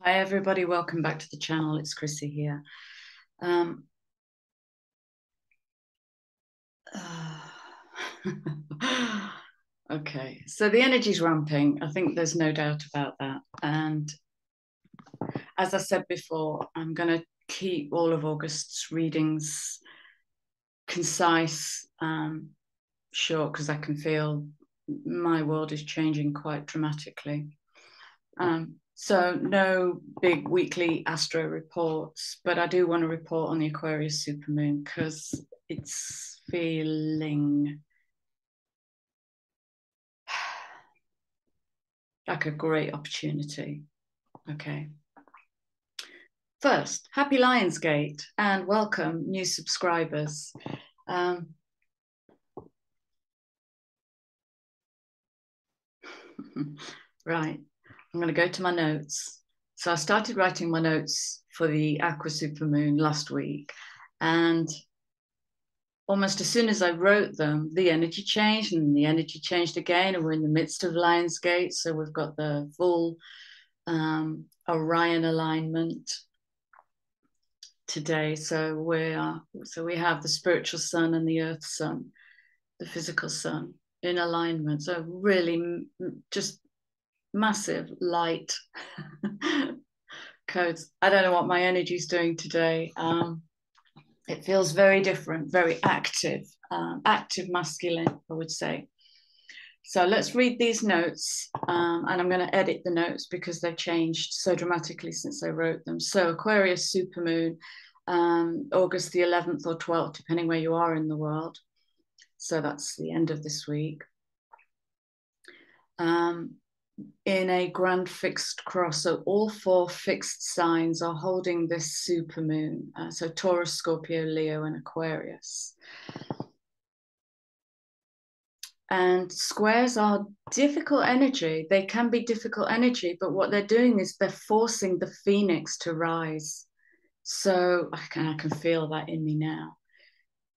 Hi everybody, welcome back to the channel. It's Chrissy here. Um, okay, so the energy's ramping. I think there's no doubt about that. And as I said before, I'm going to keep all of August's readings concise, short, because I can feel my world is changing quite dramatically. So no big weekly astro reports, but I do want to report on the Aquarius supermoon because it's feeling like a great opportunity. Okay. First, happy Lionsgate and welcome new subscribers. Right, I'm going to go to my notes. So I started writing my notes for the Aqua supermoon last week, and almost as soon as I wrote them, the energy changed and the energy changed again. And we're in the midst of Lionsgate. So we've got the full Orion alignment today. So we have the spiritual sun and the earth sun, the physical sun in alignment. So really just massive light codes. I don't know what my energy is doing today. It feels very different, very active, active masculine, I would say. So let's read these notes, and I'm going to edit the notes because they've changed so dramatically since I wrote them. So Aquarius supermoon, August the 11th or 12th, depending where you are in the world. So that's the end of this week. In a grand fixed cross. So all four fixed signs are holding this supermoon. So Taurus, Scorpio, Leo, and Aquarius. And squares are difficult energy. They can be difficult energy, but what they're doing is they're forcing the phoenix to rise. So I can feel that in me now.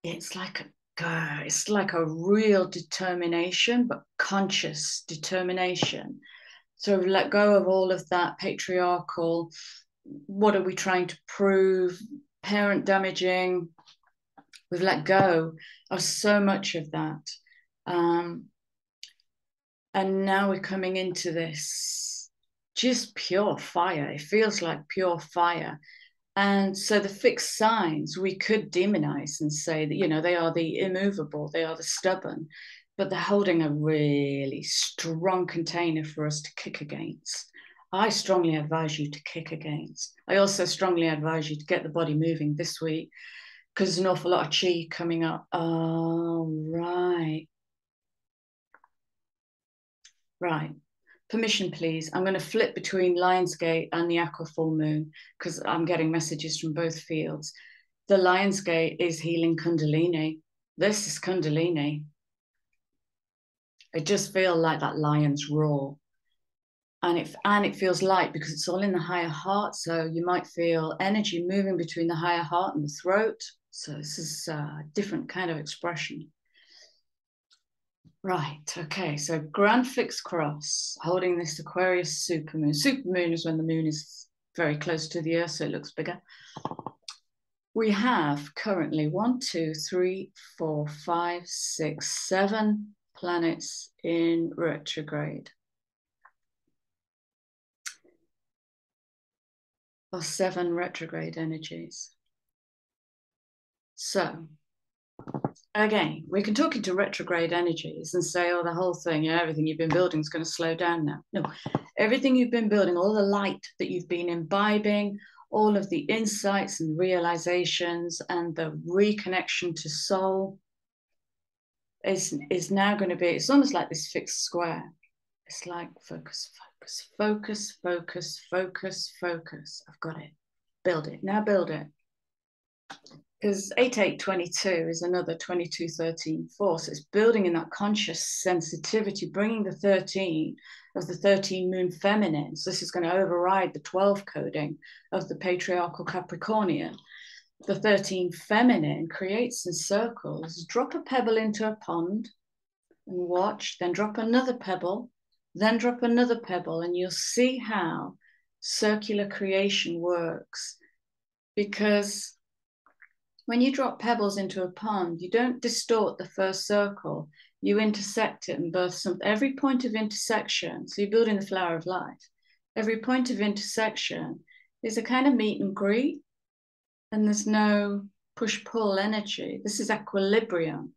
It's like a real determination, but conscious determination. So we've let go of all of that patriarchal, what are we trying to prove, parent damaging. We've let go of so much of that. And now we're coming into this just pure fire. It feels like pure fire. And so the fixed signs we could demonize and say that, you know, they are the immovable, they are the stubborn, but they're holding a really strong container for us to kick against. I strongly advise you to kick against. I also strongly advise you to get the body moving this week because there's an awful lot of chi coming up. Oh, right. Right. Permission, please. I'm going to flip between Lionsgate and the Aqua full moon because I'm getting messages from both fields. The Lionsgate is healing Kundalini. This is Kundalini. I just feel like that lion's roar. And it feels light because it's all in the higher heart. So you might feel energy moving between the higher heart and the throat. So this is a different kind of expression. Right, okay, so grand fixed cross, holding this Aquarius supermoon. Supermoon is when the moon is very close to the earth, so it looks bigger. We have currently 1, 2, 3, 4, 5, 6, 7 planets in retrograde. Or 7 retrograde energies. So again, we can talk into retrograde energies and say, oh, the whole thing, you know, everything you've been building is going to slow down now. No, everything you've been building, all the light that you've been imbibing, all of the insights and realizations and the reconnection to soul is now going to be, it's almost like this fixed square. It's like focus, focus, focus, focus, focus, focus. I've got it. Build it. Now build it. Because 8822 is another 2213 force. It's building in that conscious sensitivity, bringing the 13 of the 13 moon feminine. So this is going to override the 12 coding of the patriarchal Capricornian. The 13 feminine creates in circles. Drop a pebble into a pond and watch, then drop another pebble, then drop another pebble, and you'll see how circular creation works, because when you drop pebbles into a pond, you don't distort the first circle, you intersect it and birth something. Every point of intersection, so you're building the flower of life, every point of intersection is a kind of meet and greet, and there's no push-pull energy. This is equilibrium.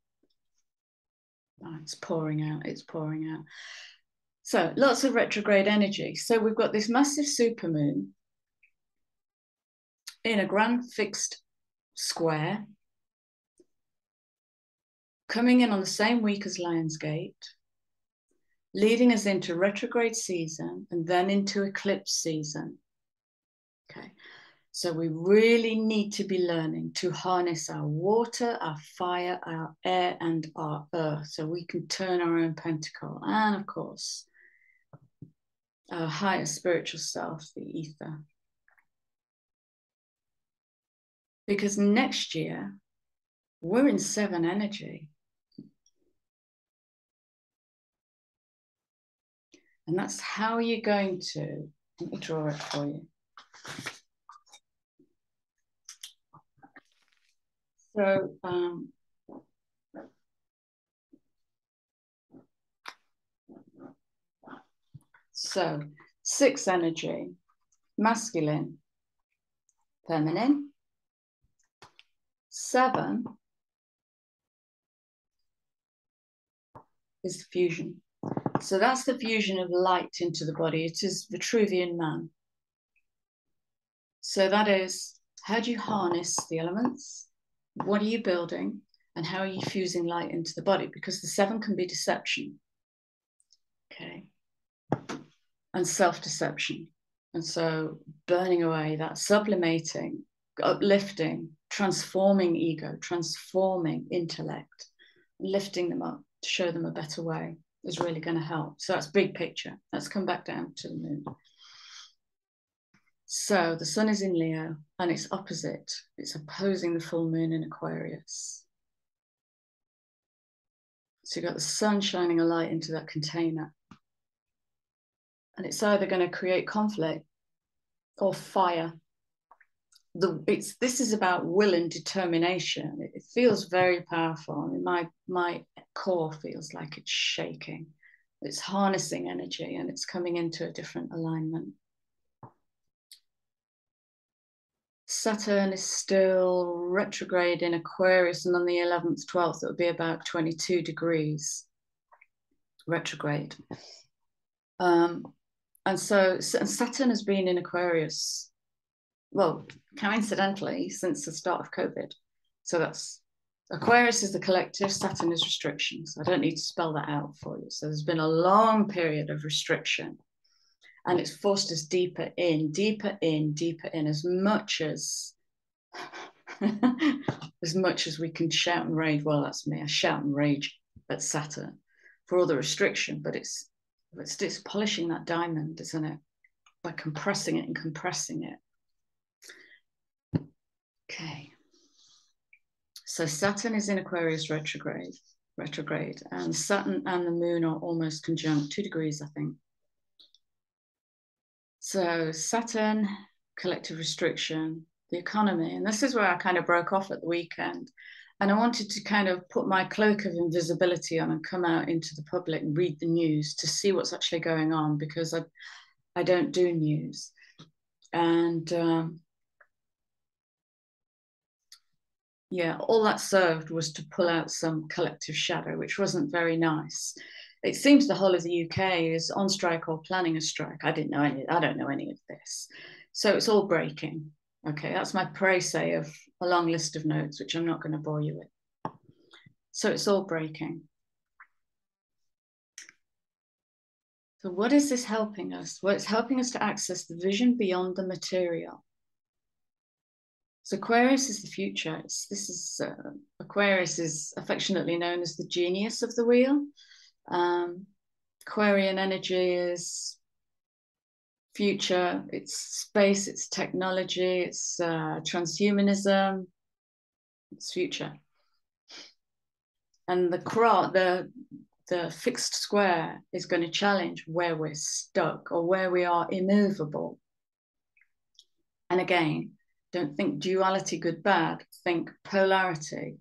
Oh, it's pouring out, it's pouring out. So lots of retrograde energy. So we've got this massive supermoon in a grand fixed square, coming in on the same week as Lionsgate, leading us into retrograde season and then into eclipse season. Okay, so we really need to be learning to harness our water, our fire, our air, and our earth, so we can turn our own pentacle. And of course, our higher spiritual self, the ether. Because next year, we're in 7 energy. And that's how you're going to, let me draw it for you. So 6 energy, masculine, feminine. 7 is the fusion. So that's the fusion of light into the body. It is Vitruvian man. So that is, how do you harness the elements? What are you building? And how are you fusing light into the body? Because the 7 can be deception. Okay. And self-deception. And so burning away that, sublimating, uplifting, transforming ego, transforming intellect, lifting them up to show them a better way is really going to help. So that's big picture. Let's come back down to the moon. So the sun is in Leo and it's opposite. It's opposing the full moon in Aquarius. So you've got the sun shining a light into that container. And it's either going to create conflict or fire. This is about will and determination. It feels very powerful. I mean, my core feels like it's shaking. It's harnessing energy and it's coming into a different alignment. Saturn is still retrograde in Aquarius, and on the 11th, 12th, it will be about 22 degrees retrograde. And so Saturn has been in Aquarius, well, coincidentally, since the start of COVID. So that's Aquarius is the collective, Saturn is restriction. So I don't need to spell that out for you. So there's been a long period of restriction, and it's forced us deeper in, deeper in, deeper in, as much as we can shout and rage. Well, that's me. I shout and rage at Saturn for all the restriction, but it's polishing that diamond, isn't it? By compressing it and compressing it. Okay. So Saturn is in Aquarius retrograde, and Saturn and the moon are almost conjunct, 2 degrees, I think. So Saturn, collective restriction, the economy. And this is where I kind of broke off at the weekend. And I wanted to kind of put my cloak of invisibility on and come out into the public and read the news to see what's actually going on, because I don't do news. And yeah, all that served was to pull out some collective shadow, which wasn't very nice. It seems the whole of the UK is on strike or planning a strike. I don't know any of this. So it's all breaking. Okay, that's my précis of a long list of notes, which I'm not going to bore you with. So it's all breaking. So what is this helping us? Well, it's helping us to access the vision beyond the material. So Aquarius is the future. Aquarius is affectionately known as the genius of the wheel. Aquarian energy is future, it's space, it's technology, it's transhumanism, it's future. And the fixed square is going to challenge where we're stuck or where we are immovable. And again, don't think duality, good, bad. Think polarity.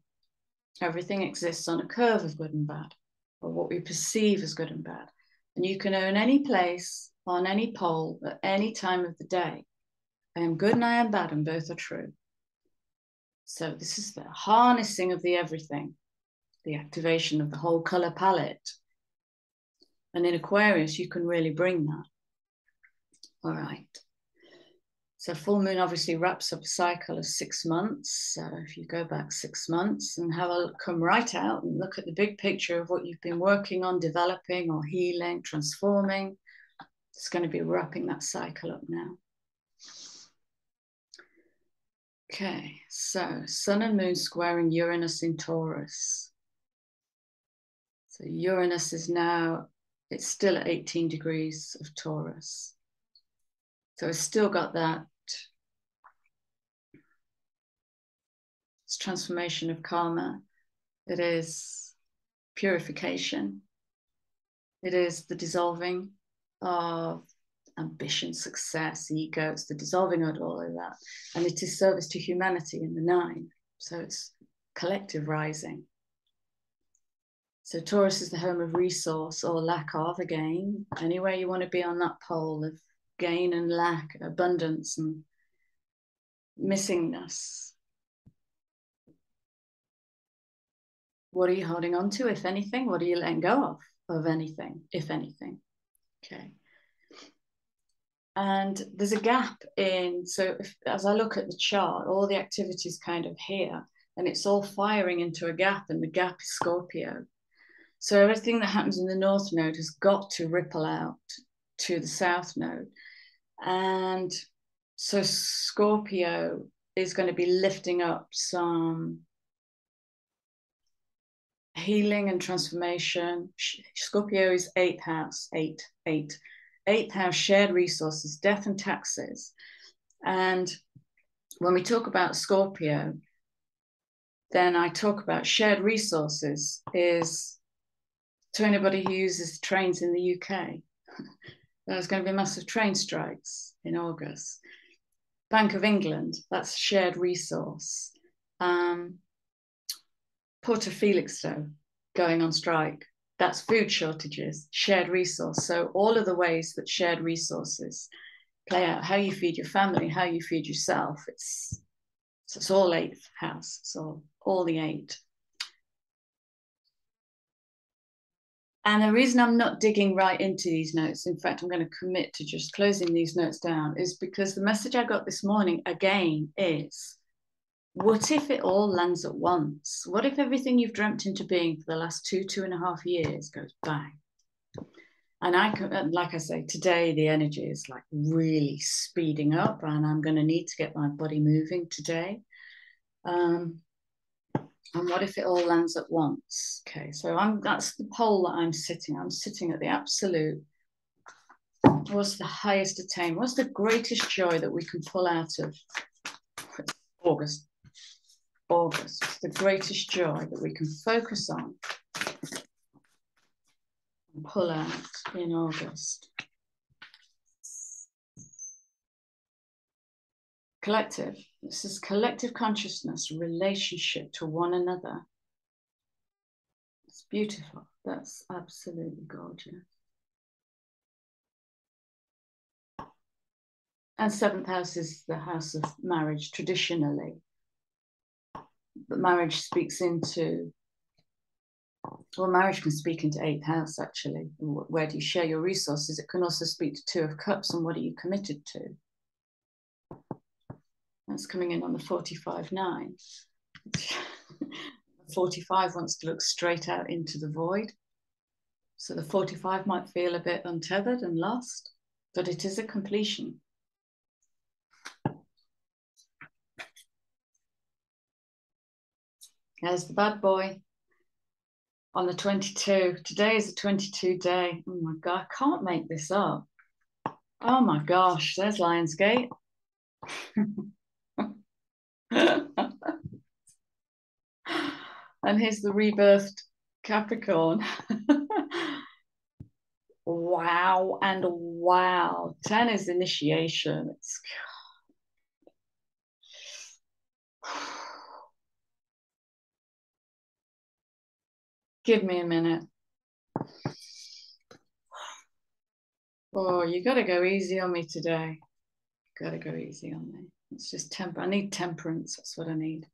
Everything exists on a curve of good and bad, or what we perceive as good and bad. And you can own any place on any pole at any time of the day. I am good and I am bad, and both are true. So this is the harnessing of the everything, the activation of the whole color palette. And in Aquarius, you can really bring that. All right. So full moon obviously wraps up a cycle of 6 months. So if you go back 6 months and come right out and look at the big picture of what you've been working on, developing or healing, transforming, it's going to be wrapping that cycle up now. Okay, so Sun and Moon squaring Uranus in Taurus. So Uranus is now, it's still at 18 degrees of Taurus. So it's still got that it's transformation of karma. It is purification. It is the dissolving of ambition, success, ego. It's the dissolving of all of that. And it is service to humanity in the 9. So it's collective rising. So Taurus is the home of resource or lack of, again. Anywhere you want to be on that pole of gain and lack, abundance and missingness. What are you holding on to, if anything? What are you letting go of anything, if anything? Okay. And there's a gap in, so as I look at the chart, all the activities kind of here, and it's all firing into a gap, and the gap is Scorpio. So everything that happens in the North Node has got to ripple out to the South Node. And so Scorpio is going to be lifting up some healing and transformation. Scorpio is 8th house, 8th house, shared resources, death and taxes. And when we talk about Scorpio, then I talk about shared resources is to anybody who uses trains in the UK. There's going to be massive train strikes in August. Bank of England, that's shared resource. Porto Felixstowe going on strike, that's food shortages, shared resource. So all of the ways that shared resources play out, how you feed your family, how you feed yourself, it's all 8th house, so all the 8. And the reason I'm not digging right into these notes, in fact, I'm going to commit to just closing these notes down, is because the message I got this morning, again, is what if it all lands at once? What if everything you've dreamt into being for the last 2.5 years goes bang? And like I say, today the energy is like really speeding up, and I'm going to need to get my body moving today. And what if it all lands at once? Okay, so that's the pole that I'm sitting. I'm sitting at the absolute. What's the highest attainment? What's the greatest joy that we can pull out of August? What's the greatest joy that we can focus on and pull out in August? Collective. This is collective consciousness, relationship to one another. It's beautiful. That's absolutely gorgeous. And 7th house is the house of marriage traditionally. But marriage speaks into, well, marriage can speak into 8th house actually. Where do you share your resources? It can also speak to 2 of cups and what are you committed to? That's coming in on the 45-9. 45 wants to look straight out into the void. So the 45 might feel a bit untethered and lost, but it is a completion. There's the bad boy on the 22. Today is a 22 day. Oh my God, I can't make this up. Oh my gosh, there's Lionsgate. And here's the rebirthed Capricorn. Wow and wow. 10 is initiation. Give me a minute. Oh, you got to go easy on me today. Got to go easy on me. It's just I need temperance. That's what I need.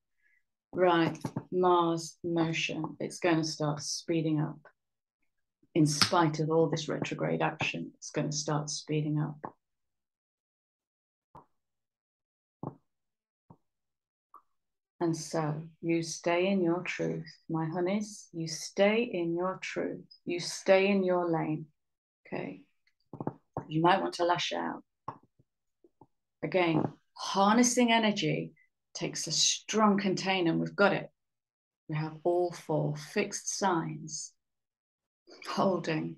Right. Mars motion. It's going to start speeding up. In spite of all this retrograde action, it's going to start speeding up. And so you stay in your truth, my honeys. You stay in your truth. You stay in your lane. Okay. You might want to lash out. Again, harnessing energy takes a strong container, and we've got it. We have all four fixed signs holding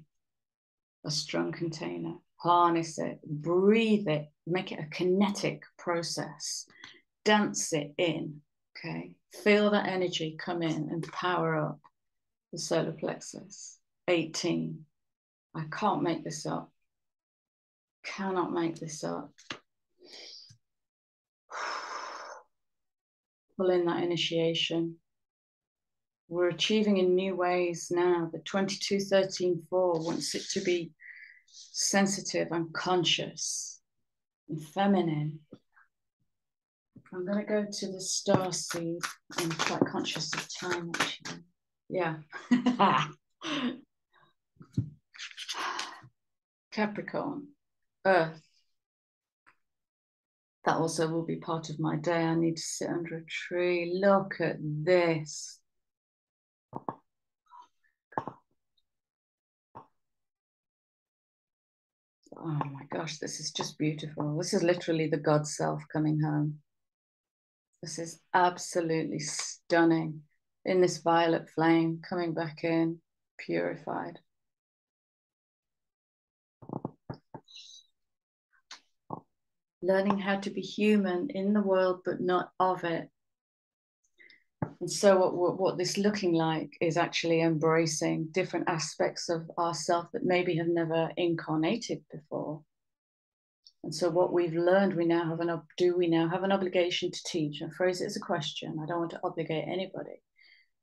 a strong container. Harness it, breathe it, make it a kinetic process, dance it in. Okay, feel that energy come in and power up the solar plexus. 18. I can't make this up. Cannot make this up. Pull in that initiation. We're achieving in new ways now. The 2213-4 wants it to be sensitive and conscious and feminine. I'm going to go to the star seed. I'm quite conscious of time, actually. Yeah. Capricorn, Earth. That also will be part of my day. I need to sit under a tree. Look at this. Oh my gosh, this is just beautiful. This is literally the God self coming home. This is absolutely stunning. In this violet flame, coming back in, purified. Learning how to be human in the world, but not of it. And so what this looking like is actually embracing different aspects of ourself that maybe have never incarnated before. And so what we've learned, we now have an obligation to teach? And phrase it as a question. I don't want to obligate anybody.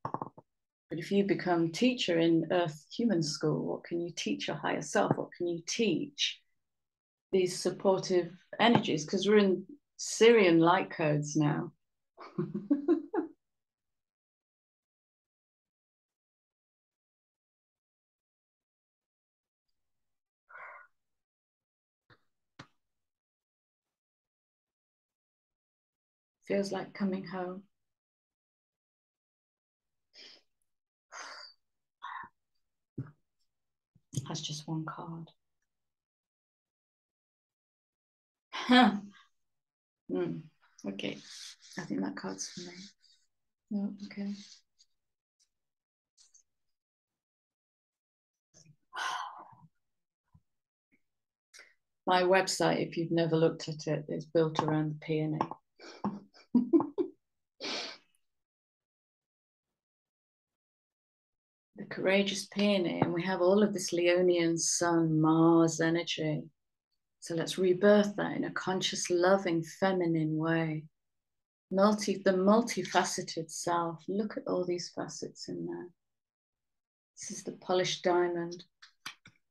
But if you become teacher in Earth Human School, what can you teach your higher self? What can you teach these supportive energies? Because we're in Syrian light codes now. Feels like coming home. That's just one card. Okay, I think that card's for me. No, okay. My website, if you've never looked at it, is built around the peony. The courageous peony, and we have all of this Leonian sun, Mars energy. So let's rebirth that in a conscious, loving, feminine way. The multifaceted self. Look at all these facets in there. This is the polished diamond.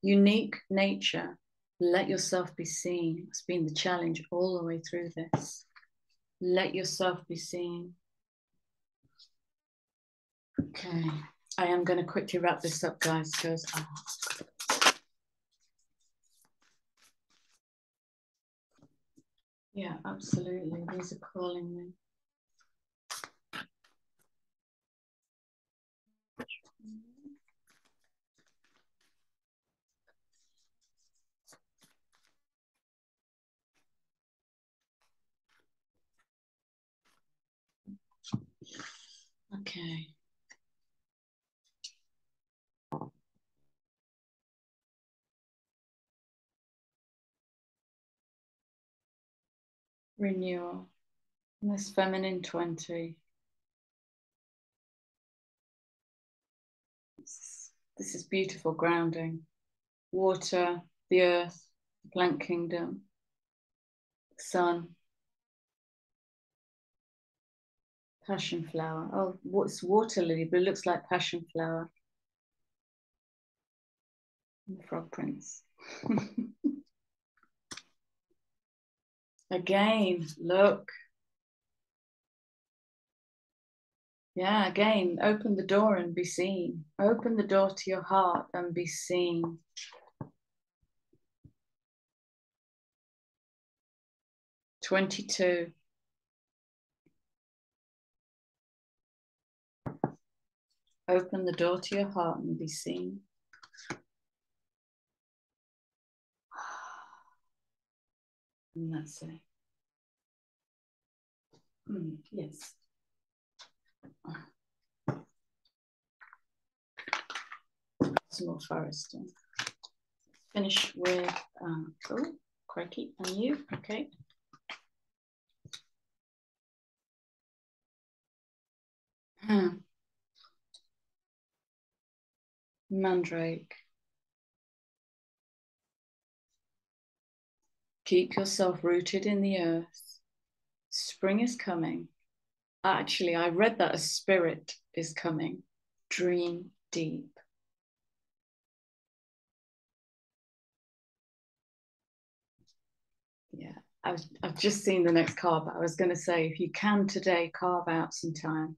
Unique nature. Let yourself be seen. It's been the challenge all the way through this. Let yourself be seen. Okay. I am going to quickly wrap this up, guys, because yeah, absolutely. These are calling me. Okay. Renewal. And this feminine 20. This is beautiful grounding. Water, the earth, the plant kingdom, sun, passion flower. Oh, what's water lily, but it looks like passion flower. The frog prince. Again, look. Yeah, again, open the door and be seen. Open the door to your heart and be seen. "22. Open the door to your heart and be seen. And that's it. Yes. Some more forest. Finish with, oh, crikey, and you, okay. Mandrake. Keep yourself rooted in the earth. Spring is coming. Actually, I read that as spirit is coming. Dream deep. Yeah, I've just seen the next card, but I was going to say, if you can today, carve out some time,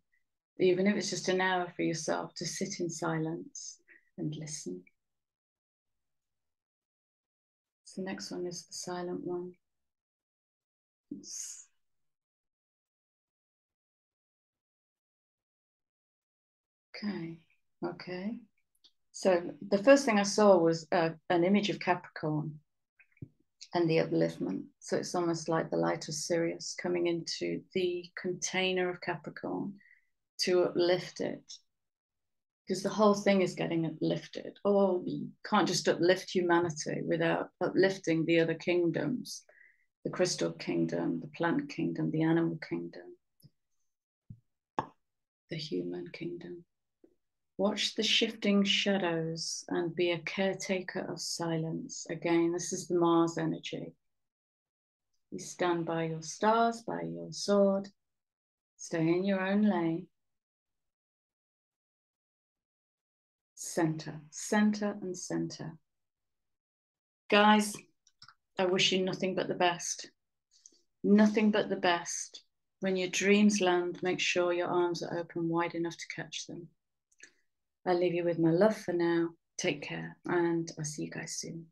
even if it's just an hour for yourself, to sit in silence and listen. So the next one is the silent one. Okay, okay. So the first thing I saw was an image of Capricorn and the upliftment. So it's almost like the light of Sirius coming into the container of Capricorn to uplift it. Because the whole thing is getting uplifted. Oh, you can't just uplift humanity without uplifting the other kingdoms, the crystal kingdom, the plant kingdom, the animal kingdom, the human kingdom. Watch the shifting shadows and be a caretaker of silence. Again, this is the Mars energy. You stand by your stars, by your sword, stay in your own lane. Center, center, and center. Guys, I wish you nothing but the best. Nothing but the best. When your dreams land, make sure your arms are open wide enough to catch them. I'll leave you with my love for now. Take care, and I'll see you guys soon.